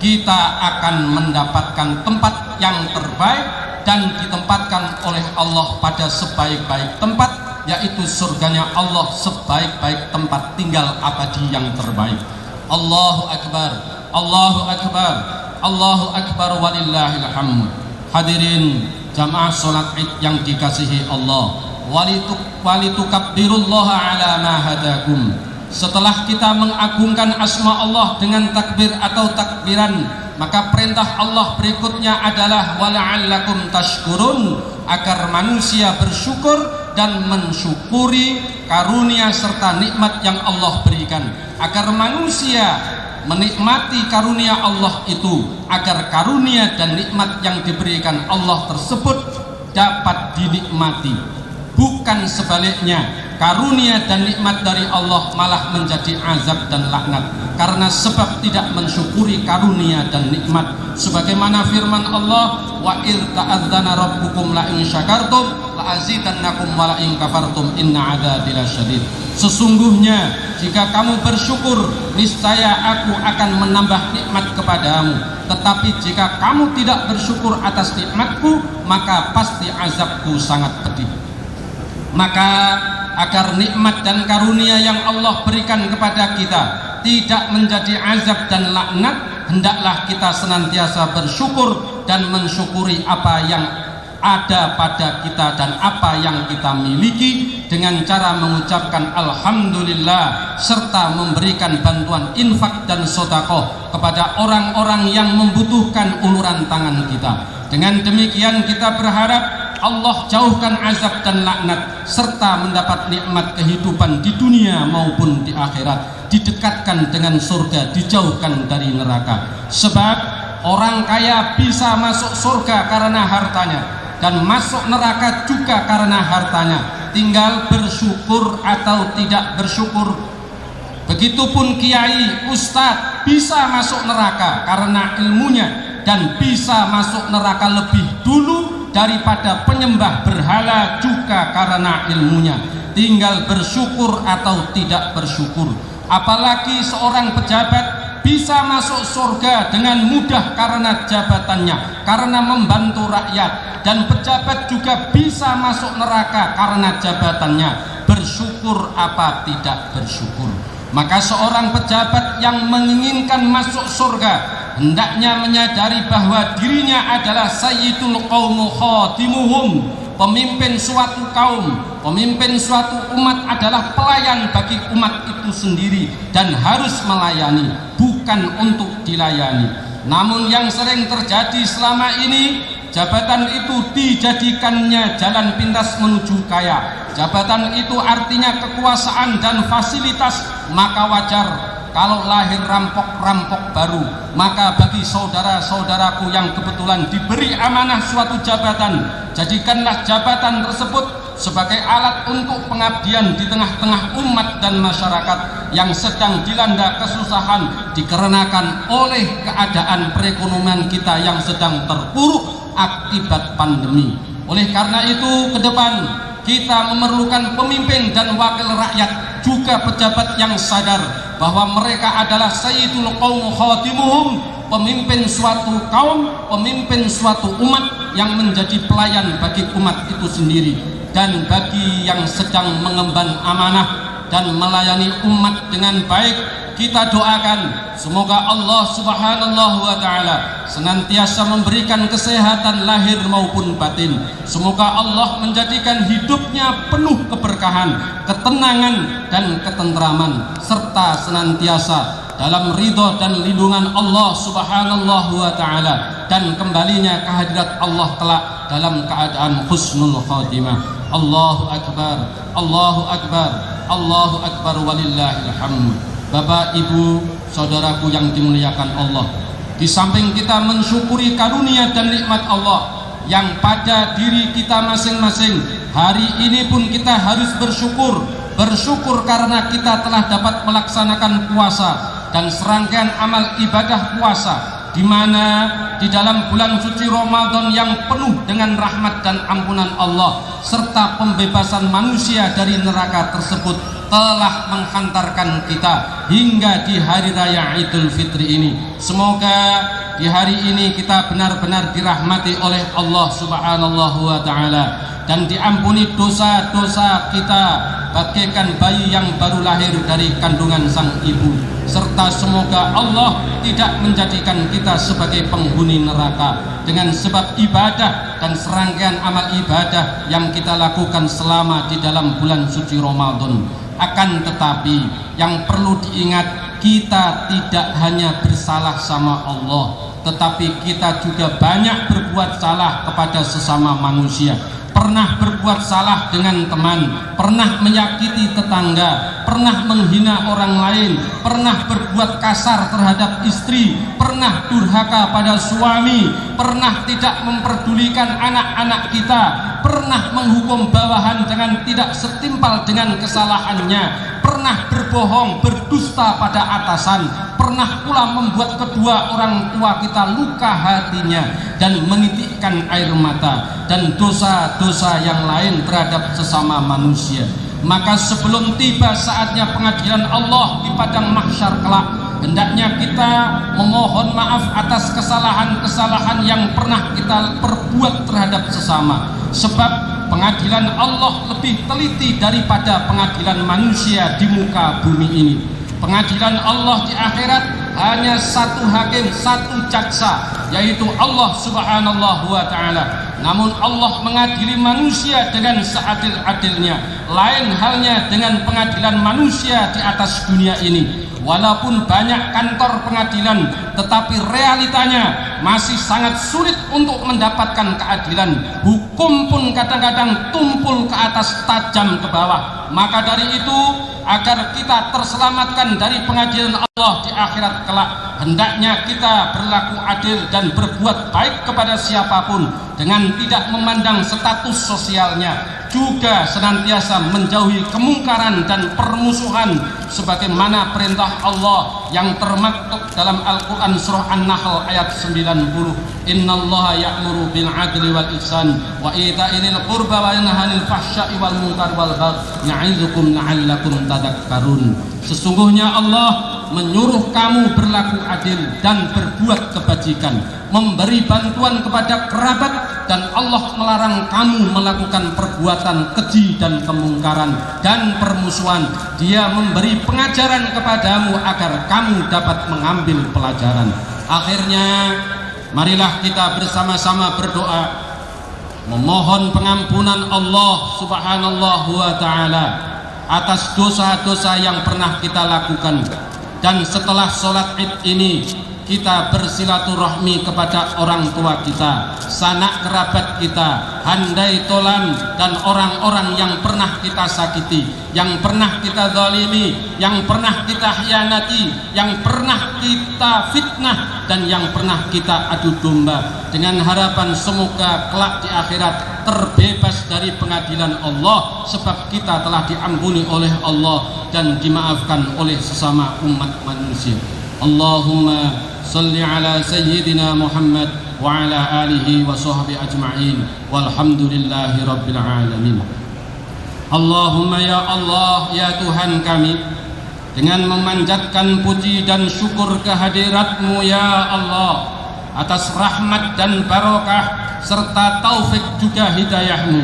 kita akan mendapatkan tempat yang terbaik dan ditempatkan oleh Allah pada sebaik-baik tempat, yaitu surganya Allah, sebaik-baik tempat tinggal abadi yang terbaik. Allahu Akbar, Allahu Akbar, Allahu Akbar, walillahil hamd. Hadirin jamaah salat Id yang dikasihi Allah, walitukabbirullaha ala ma hadakum. Setelah kita mengagungkan asma Allah dengan takbir atau takbiran, maka perintah Allah berikutnya adalah wala'allakum tashkurun, agar manusia bersyukur dan mensyukuri karunia serta nikmat yang Allah berikan, agar manusia menikmati karunia Allah itu, agar karunia dan nikmat yang diberikan Allah tersebut dapat dinikmati, bukan sebaliknya. Karunia dan nikmat dari Allah malah menjadi azab dan laknat karena sebab tidak mensyukuri karunia dan nikmat. Sebagaimana firman Allah, wa idz ta'adzana rabbukum la in syakartum la azidannakum wa la in kafartum inna adzabi lasyadid. Sesungguhnya jika kamu bersyukur, niscaya aku akan menambah nikmat kepadamu. Tetapi jika kamu tidak bersyukur atas nikmatku, maka pasti azabku sangat pedih. Maka agar nikmat dan karunia yang Allah berikan kepada kita tidak menjadi azab dan laknat, hendaklah kita senantiasa bersyukur dan mensyukuri apa yang ada pada kita dan apa yang kita miliki dengan cara mengucapkan alhamdulillah serta memberikan bantuan infak dan sedekah kepada orang-orang yang membutuhkan uluran tangan kita. Dengan demikian kita berharap Allah jauhkan azab dan laknat serta mendapat nikmat kehidupan di dunia maupun di akhirat, didekatkan dengan surga, dijauhkan dari neraka. Sebab orang kaya bisa masuk surga karena hartanya dan masuk neraka juga karena hartanya, tinggal bersyukur atau tidak bersyukur. Begitupun kiai, ustadz bisa masuk neraka karena ilmunya dan bisa masuk neraka lebih dulu daripada penyembah berhala juga karena ilmunya, tinggal bersyukur atau tidak bersyukur. Apalagi seorang pejabat bisa masuk surga dengan mudah karena jabatannya, karena membantu rakyat, dan pejabat juga bisa masuk neraka karena jabatannya. Bersyukur apa tidak bersyukur? Maka seorang pejabat yang menginginkan masuk surga hendaknya menyadari bahwa dirinya adalah sayyidul qaumu khatimuhum, pemimpin suatu kaum, pemimpin suatu umat adalah pelayan bagi umat itu sendiri dan harus melayani, bukan untuk dilayani. Namun yang sering terjadi selama ini, jabatan itu dijadikannya jalan pintas menuju kaya. Jabatan itu artinya kekuasaan dan fasilitas, maka wajar kalau lahir rampok-rampok baru. Maka bagi saudara-saudaraku yang kebetulan diberi amanah suatu jabatan, jadikanlah jabatan tersebut sebagai alat untuk pengabdian di tengah-tengah umat dan masyarakat yang sedang dilanda kesusahan dikarenakan oleh keadaan perekonomian kita yang sedang terpuruk akibat pandemi. Oleh karena itu, ke depan kita memerlukan pemimpin dan wakil rakyat, juga pejabat yang sadar bahwa mereka adalah sayyidul qaum khatimuhum, pemimpin suatu kaum, pemimpin suatu umat yang menjadi pelayan bagi umat itu sendiri. Dan bagi yang sedang mengemban amanah dan melayani umat dengan baik, kita doakan semoga Allah Subhanahu wa Ta'ala senantiasa memberikan kesehatan lahir maupun batin. Semoga Allah menjadikan hidupnya penuh keberkahan, ketenangan dan ketentraman, serta senantiasa dalam ridho dan lindungan Allah Subhanahu wa Ta'ala, dan kembalinya kehadirat Allah kelak dalam keadaan husnul khatimah. Allahu Akbar, Allahu Akbar, Allahu Akbar, walillahil hamd. Bapak, Ibu, saudaraku yang dimuliakan Allah, di samping kita mensyukuri karunia dan nikmat Allah yang pada diri kita masing-masing, hari ini pun kita harus bersyukur. Bersyukur karena kita telah dapat melaksanakan puasa dan serangkaian amal ibadah puasa, di mana di dalam bulan suci Ramadan yang penuh dengan rahmat dan ampunan Allah serta pembebasan manusia dari neraka tersebut telah menghantarkan kita hingga di hari raya Idul Fitri ini. Semoga di hari ini kita benar-benar dirahmati oleh Allah Subhanahu wa Ta'ala dan diampuni dosa-dosa kita bagaikan bayi yang baru lahir dari kandungan sang ibu, serta semoga Allah tidak menjadikan kita sebagai penghuni neraka dengan sebab ibadah dan serangkaian amal ibadah yang kita lakukan selama di dalam bulan suci Ramadan. Akan tetapi yang perlu diingat, kita tidak hanya bersalah sama Allah, tetapi kita juga banyak berbuat salah kepada sesama manusia. Pernah berbuat salah dengan teman, pernah menyakiti tetangga, pernah menghina orang lain, pernah berbuat kasar terhadap istri, pernah durhaka pada suami, pernah tidak memperdulikan anak-anak kita, pernah menghukum bawahan dengan tidak setimpal dengan kesalahannya, pernah berbohong, berdusta pada atasan, pernah pula membuat kedua orang tua kita luka hatinya dan menitikkan air mata, dan dosa-dosa yang lain terhadap sesama manusia. Maka sebelum tiba saatnya pengadilan Allah di padang mahsyar kelak, hendaknya kita memohon maaf atas kesalahan-kesalahan yang pernah kita perbuat terhadap sesama. Sebab pengadilan Allah lebih teliti daripada pengadilan manusia di muka bumi ini. Pengadilan Allah di akhirat hanya satu hakim, satu jaksa, yaitu Allah Subhanahu wa Ta'ala. Namun Allah mengadili manusia dengan seadil-adilnya. Lain halnya dengan pengadilan manusia di atas dunia ini. Walaupun banyak kantor pengadilan, tetapi realitanya masih sangat sulit untuk mendapatkan keadilan. Hukum pun kadang-kadang tumpul ke atas, tajam ke bawah. Maka dari itu, agar kita terselamatkan dari pengadilan Allah di akhirat kelak, hendaknya kita berlaku adil dan berbuat baik kepada siapapun dengan tidak memandang status sosialnya, juga senantiasa menjauhi kemungkaran dan permusuhan sebagaimana perintah Allah yang termaktub dalam Al-Quran surah An-Nahl ayat 90. Innallaha ya'muru bil adli wal ihsan wa ita'i dzil qurba wa yanha 'anil fahsya'i wal munkar wal baghi ya'izukum la'allakum tadhakkarun. Sesungguhnya Allah menyuruh kamu berlaku adil dan berbuat kebajikan, memberi bantuan kepada kerabat, dan Allah melarang kamu melakukan perbuatan keji dan kemungkaran dan permusuhan. Dia memberi pengajaran kepadamu agar kamu dapat mengambil pelajaran. Akhirnya, marilah kita bersama-sama berdoa memohon pengampunan Allah Subhanahu wa Ta'ala atas dosa-dosa yang pernah kita lakukan. Dan setelah sholat id ini, kita bersilaturahmi kepada orang tua kita, sanak kerabat kita, handai tolan, dan orang-orang yang pernah kita sakiti, yang pernah kita zalimi, yang pernah kita khianati, yang pernah kita fitnah, dan yang pernah kita adu domba, dengan harapan semoga kelak di akhirat terbebas dari pengadilan Allah, sebab kita telah diampuni oleh Allah dan dimaafkan oleh sesama umat manusia. Allahumma salli ala sayyidina Muhammad wa ala alihi wa sahbihi ajma'in walhamdulillahi rabbil alamin. Allahumma ya Allah, ya Tuhan kami, dengan memanjatkan puji dan syukur kehadirat-Mu ya Allah atas rahmat dan barokah serta taufik juga hidayah-Mu,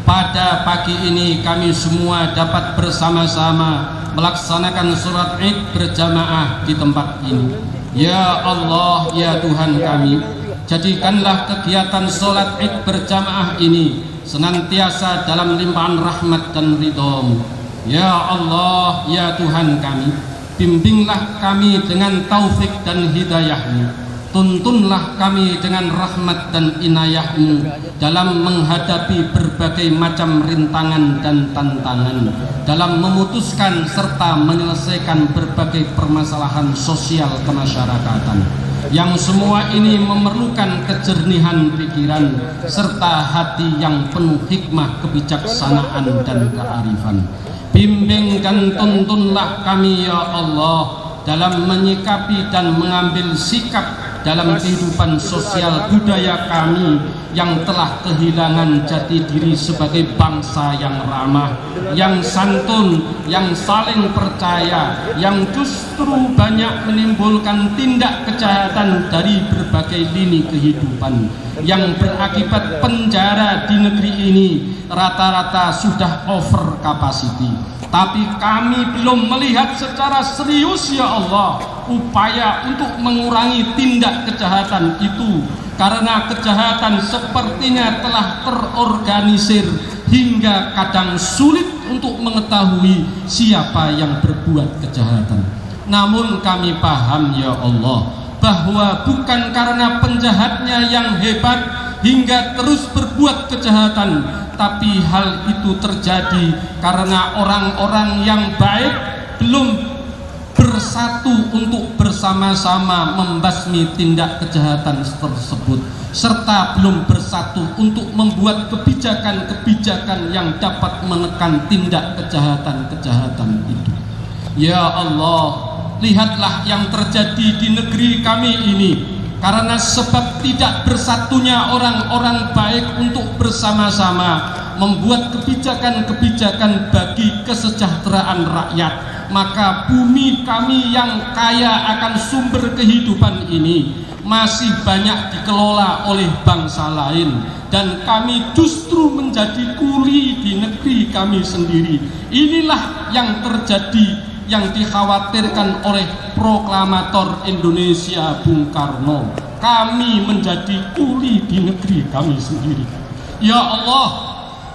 pada pagi ini kami semua dapat bersama-sama melaksanakan sholat id berjamaah di tempat ini. Ya Allah, ya Tuhan kami, jadikanlah kegiatan sholat id berjamaah ini senantiasa dalam limpahan rahmat dan ridho-Mu. Ya Allah, ya Tuhan kami, bimbinglah kami dengan taufik dan hidayah-Mu. Tuntunlah kami dengan rahmat dan inayah-Mu dalam menghadapi berbagai macam rintangan dan tantangan, dalam memutuskan serta menyelesaikan berbagai permasalahan sosial kemasyarakatan, yang semua ini memerlukan kejernihan pikiran serta hati yang penuh hikmah, kebijaksanaan, dan kearifan. Bimbing dan tuntunlah kami ya Allah dalam menyikapi dan mengambil sikap dalam kehidupan sosial budaya kami yang telah kehilangan jati diri sebagai bangsa yang ramah, yang santun, yang saling percaya, yang justru banyak menimbulkan tindak kejahatan dari berbagai lini kehidupan, yang berakibat penjara di negeri ini rata-rata sudah over capacity. Tapi kami belum melihat secara serius ya Allah upaya untuk mengurangi tindak kejahatan itu, karena kejahatan sepertinya telah terorganisir hingga kadang sulit untuk mengetahui siapa yang berbuat kejahatan. Namun kami paham ya Allah bahwa bukan karena penjahatnya yang hebat hingga terus berbuat kejahatan, tapi hal itu terjadi karena orang-orang yang baik belum bersatu untuk bersama-sama membasmi tindak kejahatan tersebut, serta belum bersatu untuk membuat kebijakan-kebijakan yang dapat menekan tindak kejahatan-kejahatan itu. Ya Allah, lihatlah yang terjadi di negeri kami ini. Karena sebab tidak bersatunya orang-orang baik untuk bersama-sama membuat kebijakan-kebijakan bagi kesejahteraan rakyat, maka bumi kami yang kaya akan sumber kehidupan ini masih banyak dikelola oleh bangsa lain, dan kami justru menjadi kuli di negeri kami sendiri. Inilah yang terjadi, yang dikhawatirkan oleh proklamator Indonesia Bung Karno. kami menjadi kuli di negeri kami sendiri. Ya Allah,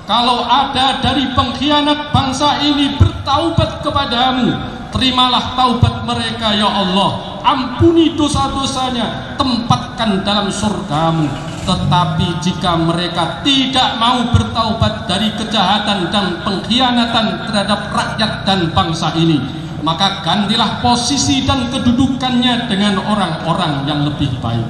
kalau ada dari pengkhianat bangsa ini bertaubat kepadamu, terimalah taubat mereka ya Allah, ampuni dosa-dosanya, tempatkan dalam surgamu. Tetapi jika mereka tidak mau bertaubat dari kejahatan dan pengkhianatan terhadap rakyat dan bangsa ini, maka gantilah posisi dan kedudukannya dengan orang-orang yang lebih baik.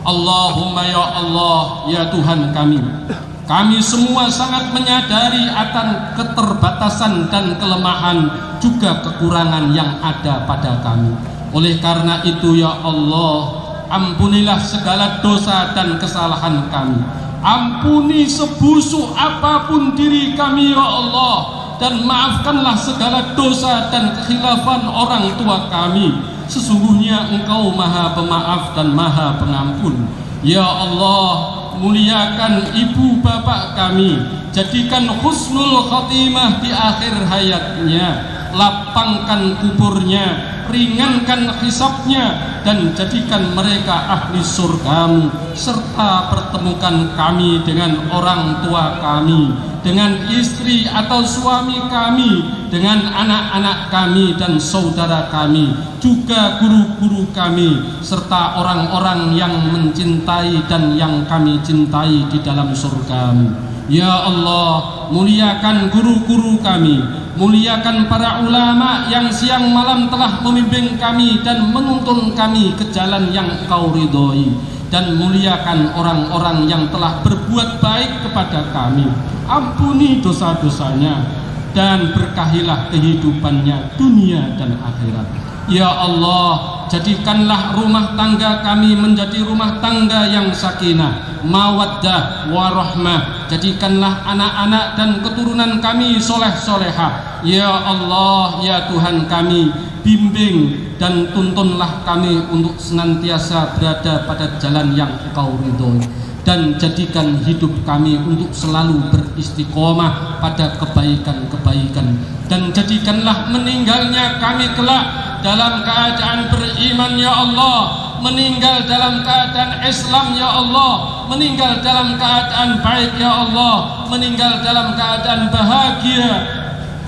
Allahumma ya Allah, ya Tuhan kami semua sangat menyadari akan keterbatasan dan kelemahan juga kekurangan yang ada pada kami. Oleh karena itu ya Allah, ampunilah segala dosa dan kesalahan kami. Ampuni sebusuk apapun diri kami ya Allah, dan maafkanlah segala dosa dan kekhilafan orang tua kami. Sesungguhnya Engkau Maha Pemaaf dan Maha Pengampun. Ya Allah, muliakan ibu bapak kami, jadikan husnul khatimah di akhir hayatnya, lapangkan kuburnya, ringankan hisabnya, dan jadikan mereka ahli surgamu, serta pertemukan kami dengan orang tua kami, dengan istri atau suami kami, dengan anak-anak kami dan saudara kami, juga guru-guru kami, serta orang-orang yang mencintai dan yang kami cintai di dalam surgamu. Ya Allah, muliakan guru-guru kami, muliakan para ulama yang siang malam telah membimbing kami dan menuntun kami ke jalan yang Engkau ridhoi, dan muliakan orang-orang yang telah berbuat baik kepada kami. Ampuni dosa-dosanya dan berkahilah kehidupannya dunia dan akhirat. Ya Allah, jadikanlah rumah tangga kami menjadi rumah tangga yang sakinah, mawaddah, warahmah. Jadikanlah anak-anak dan keturunan kami soleh-solehah. Ya Allah, ya Tuhan kami, bimbing dan tuntunlah kami untuk senantiasa berada pada jalan yang Engkau ridhoi, dan jadikan hidup kami untuk selalu beristiqomah pada kebaikan-kebaikan, dan jadikanlah meninggalnya kami kelak dalam keadaan beriman ya Allah, meninggal dalam keadaan Islam ya Allah, meninggal dalam keadaan baik ya Allah, meninggal dalam keadaan bahagia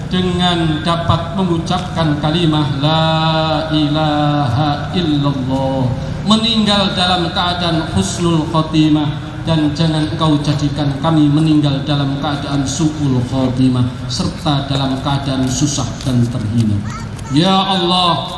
dengan dapat mengucapkan kalimah la ilaha illallah, meninggal dalam keadaan husnul khotimah, dan jangan Engkau jadikan kami meninggal dalam keadaan su'ul khotimah serta dalam keadaan susah dan terhina. Ya Allah,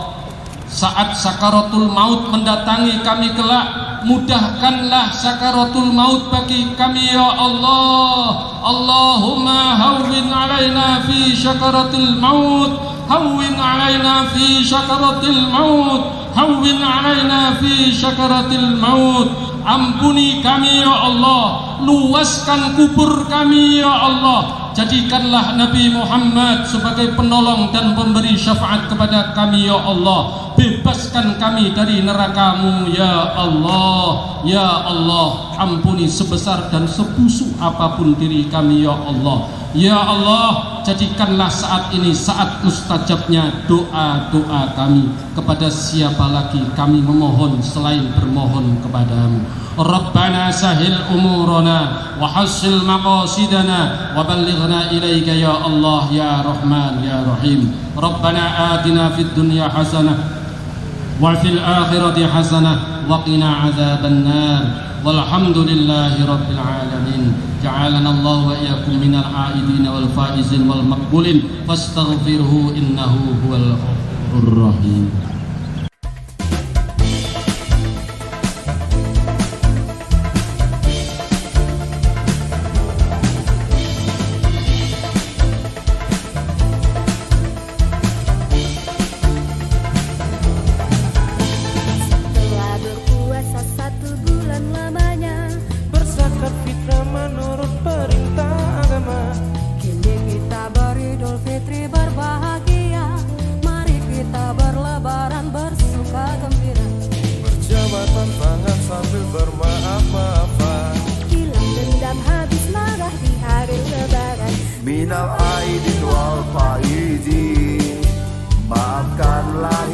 saat sakaratul maut mendatangi kami kelak, mudahkanlah sakaratul maut bagi kami ya Allah. Allahumma hawwin alaina fi sakaratil maut, hawwin alaina fi sakaratil maut, hawwin alaina fi sakaratil maut. Ampuni kami ya Allah, luaskan kubur kami ya Allah. Jadikanlah Nabi Muhammad sebagai penolong dan pemberi syafaat kepada kami ya Allah. Bebaskan kami dari neraka-Mu ya Allah. Ya Allah, ampuni sebesar dan sebusuk apapun diri kami ya Allah. Ya Allah, jadikanlah saat ini saat mustajabnya doa-doa kami. Kepada siapa lagi kami memohon selain bermohon kepadamu. Rabbana sahil umurana wa hassil maqasidana wa ballighna ilaika ya Allah ya Rahman ya Rahim. Rabbana atina fid dunya hasanah wa fil akhirati hasanah wa qina adzaban nar. Walhamdulillahi rabbil alamin. Ja'alana Allah wa iyyakum minal aidin wal faizin wal maqbulin fastaghfirhu innahu huwal ghafurur rahim.
Minal aidin wal faizin, maafkanlah